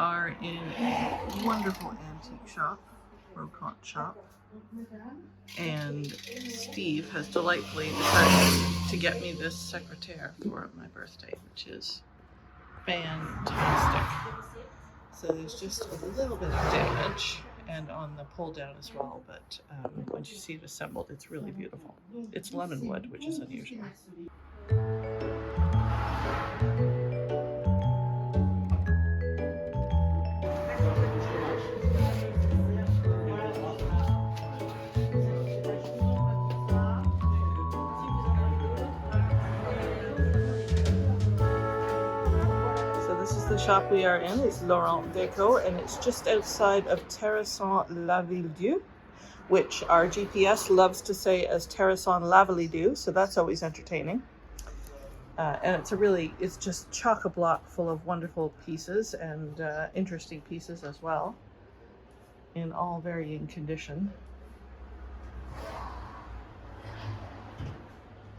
are in a wonderful antique shop, brocante shop, and Steve has delightfully decided to get me this secretaire for my birthday, which is fantastic. So there's just a little bit of damage and on the pull down as well, but once you see it assembled, it's really beautiful. It's lemon wood, which is unusual. The shop we are in is Laurent Deco, and it's just outside of Terrasson-la-Ville-Dieu, which our GPS loves to say as Terrasson-la-Vallée-Dieu, so that's always entertaining. And it's just chock-a-block full of wonderful pieces and interesting pieces as well, in all varying condition.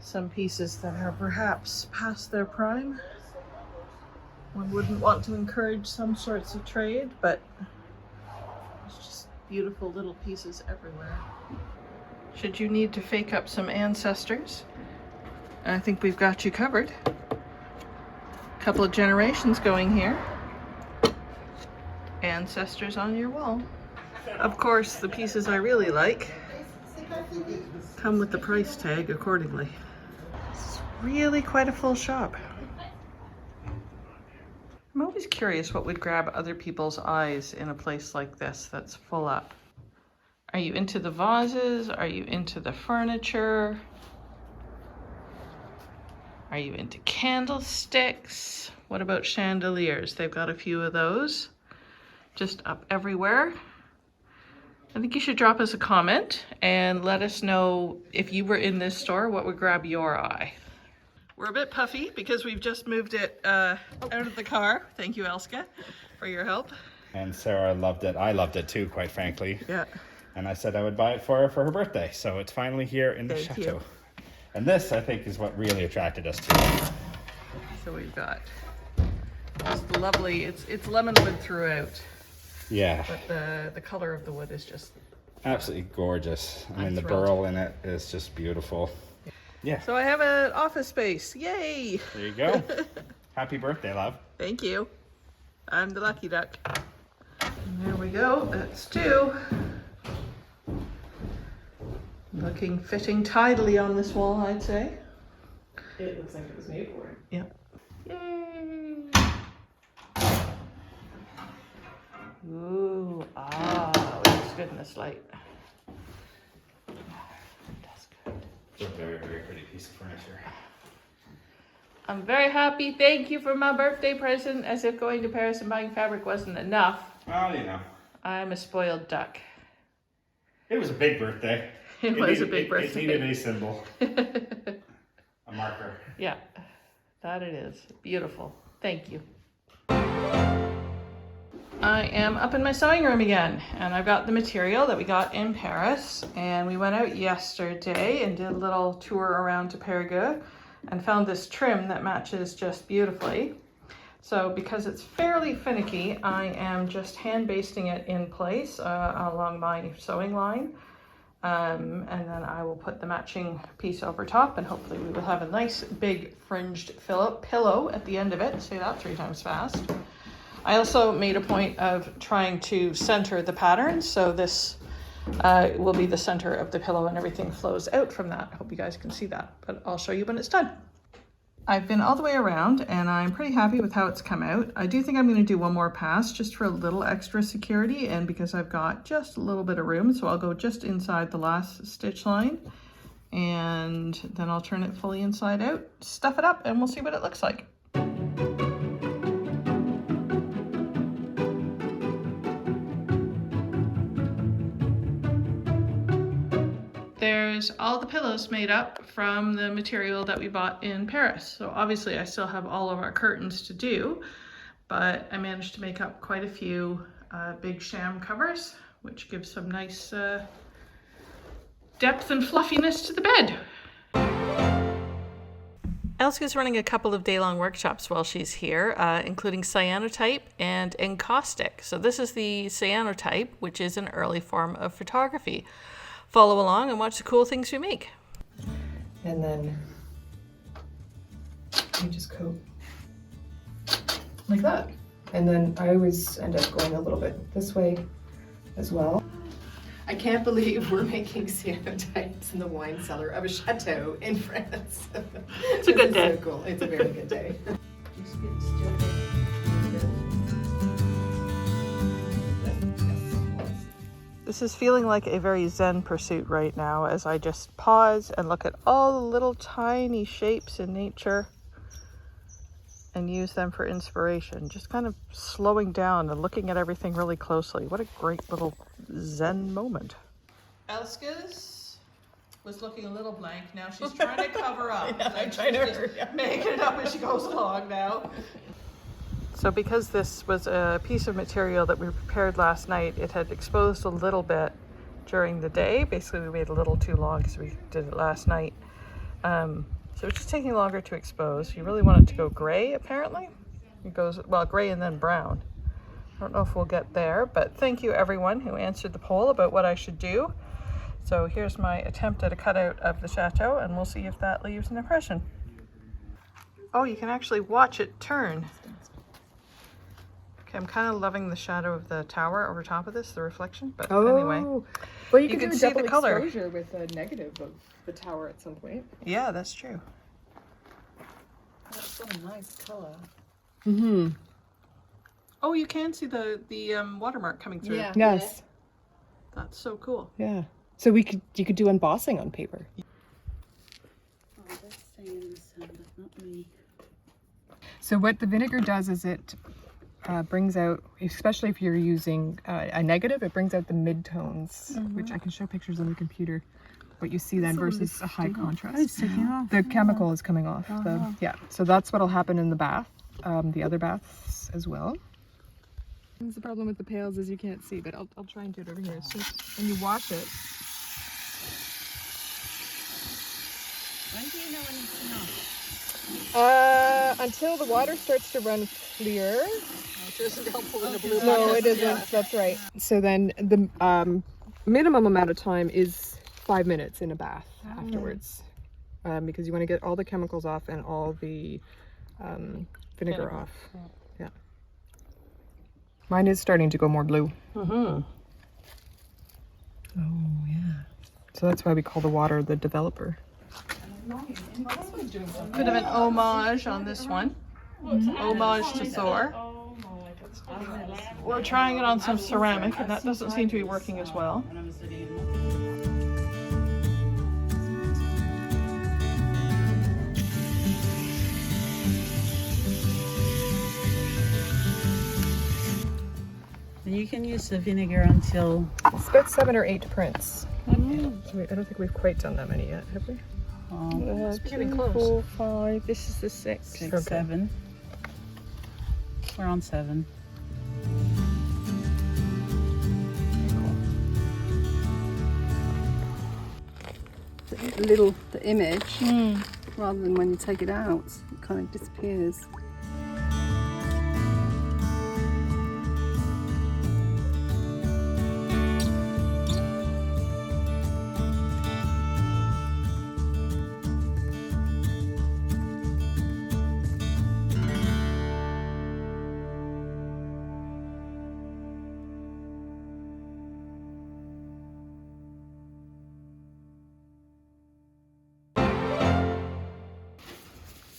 Some pieces that are perhaps past their prime. One wouldn't want to encourage some sorts of trade, but it's just beautiful little pieces everywhere. Should you need to fake up some ancestors, I think we've got you covered. A couple of generations going here. Ancestors on your wall. Of course, the pieces I really like come with the price tag accordingly. It's really quite a full shop. I'm always curious what would grab other people's eyes in a place like this that's full up. Are you into the vases? Are you into the furniture? Are you into candlesticks? What about chandeliers? They've got a few of those just up everywhere. I think you should drop us a comment and let us know if you were in this store, what would grab your eye. We're a bit puffy because we've just moved it out of the car. Thank you, Elske, for your help. And Sarah loved it. I loved it too, quite frankly. Yeah. And I said I would buy it for her for her birthday. So it's finally here in the Chateau. And this, I think, is what really attracted us to it. So we've got just lovely, it's lemon wood throughout. Yeah. But the color of the wood is just absolutely gorgeous. I mean, the burl in it is just beautiful. Yeah. So I have an office space. Yay! There you go. Happy birthday, love. Thank you. I'm the lucky duck. And there we go. That's two. Looking fitting tidily on this wall, I'd say. It looks like it was made for it. Yep. Yay! Ooh, it looks good in this light. It's a very, very pretty piece of furniture. I'm very happy. Thank you for my birthday present. As if going to Paris and buying fabric wasn't enough. Well, you know. I'm a spoiled duck. It was a big birthday. It was a big birthday. It needed a symbol. A marker. Yeah, that it is. Beautiful. Thank you. I am up in my sewing room again, and I've got the material that we got in Paris, and we went out yesterday and did a little tour around to Périgueux and found this trim that matches just beautifully. So because it's fairly finicky, I am just hand basting it in place along my sewing line, and then I will put the matching piece over top, and hopefully we will have a nice big fringed pillow at the end of it. Say that 3 times fast. I also made a point of trying to center the pattern, so this will be the center of the pillow and everything flows out from that. I hope you guys can see that, but I'll show you when it's done. I've been all the way around and I'm pretty happy with how it's come out. I do think I'm going to do one more pass just for a little extra security and because I've got just a little bit of room, so I'll go just inside the last stitch line and then I'll turn it fully inside out, stuff it up, and we'll see what it looks like. There's all the pillows made up from the material that we bought in Paris. So obviously I still have all of our curtains to do, but I managed to make up quite a few big sham covers, which gives some nice depth and fluffiness to the bed. Elske running a couple of day-long workshops while she's here, including cyanotype and encaustic. So this is the cyanotype, which is an early form of photography. Follow along and watch the cool things we make. And then you just coat like that. And then I always end up going a little bit this way as well. I can't believe we're making cyanotypes in the wine cellar of a chateau in France. It's a good day. So cool. It's a very good day. This is feeling like a very zen pursuit right now as I just pause and look at all the little tiny shapes in nature and use them for inspiration. Just kind of slowing down and looking at everything really closely. What a great little zen moment. Elske's was looking a little blank. Now she's trying to cover up. I'm trying to hurry up. Making it up as she goes along now. So because this was a piece of material that we prepared last night, it had exposed a little bit during the day. Basically, we waited a little too long because we did it last night. So it's just taking longer to expose. You really want it to go gray, apparently. It goes, well, gray and then brown. I don't know if we'll get there, but thank you everyone who answered the poll about what I should do. So here's my attempt at a cutout of the chateau, and we'll see if that leaves an impression. Oh, you can actually watch it turn. Okay, I'm kind of loving the shadow of the tower over top of this, the reflection, but anyway. Well, you you can can do see a double the color. exposure with a negative of the tower at some point. Yeah, that's true. That's so nice color. Mm-hmm. Oh, you can see the watermark coming through. Yeah. Yes. That's so cool. Yeah. So you could do embossing on paper. Oh, that's saying the sun, but not me. So what the vinegar does is it brings out, especially if you're using a negative, it brings out the mid-tones, which I can show pictures on the computer. What you see then versus a high contrast. Oh, it's taking off. The chemical is coming off. Yeah. So that's what'll happen in the bath, the other baths as well. The problem with the pails is you can't see, but I'll try and do it over here. So when you wash it, When do you know when it's enough? until the water starts to run clear. Which isn't helpful in the blue No, bucket. it isn't. That's right. So then the minimum amount of time is 5 minutes in a bath afterwards, because you want to get all the chemicals off and all the vinegar off. Yeah. Mine is starting to go more blue. Mm-hmm. Oh yeah. So that's why we call the water the developer. Bit of an homage on this one. Homage to Thor. We're trying it on some ceramic, and that doesn't seem to be working as well. And you can use the vinegar until It's about 7 or 8 prints. So I don't think we've quite done that many yet, have we? It's getting 2, close. 4, 5. This is the 6th. 6, Okay. 7. We're on 7. The image, rather than when you take it out, it kind of disappears.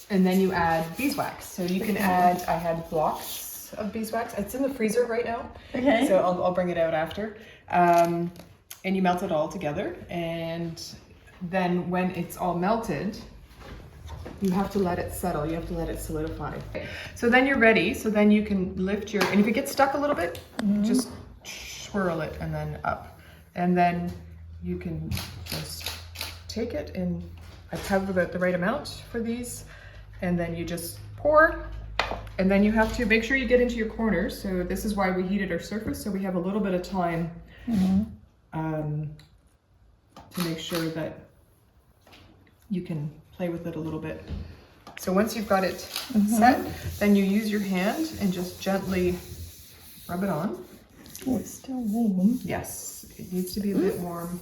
And then you add beeswax. So you can add, I had blocks of beeswax. It's in the freezer right now. Okay. So I'll bring it out after. And you melt it all together. And then when it's all melted, you have to let it settle. You have to let it solidify. So then you're ready. So then you can lift your, and if it gets stuck a little bit, just swirl it and then up. And then you can just take it, and I have about the right amount for these. And then you just pour, and then you have to make sure you get into your corners. So this is why we heated our surface, so we have a little bit of time to make sure that you can play with it a little bit. So once you've got it set, then you use your hand and just gently rub it on. Oh, it's still warm. Yes, it needs to be a bit warm.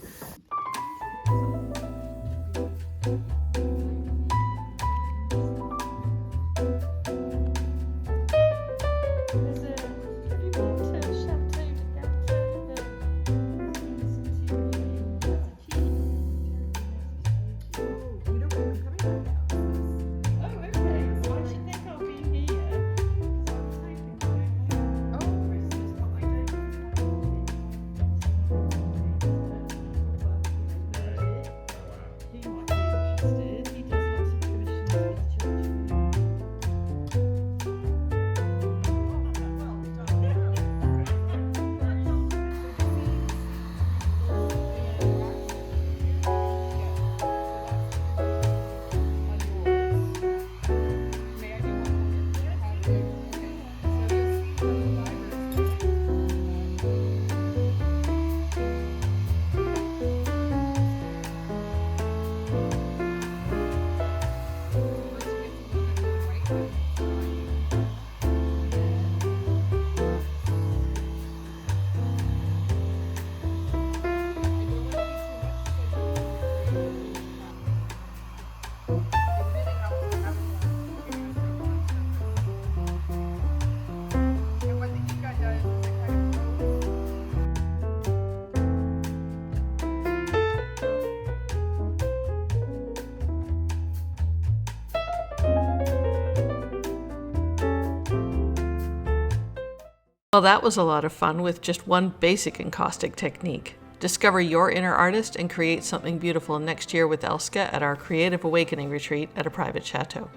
Well, that was a lot of fun with just one basic encaustic technique. Discover your inner artist and create something beautiful next year with Elske at our Creative Awakening retreat at a private chateau.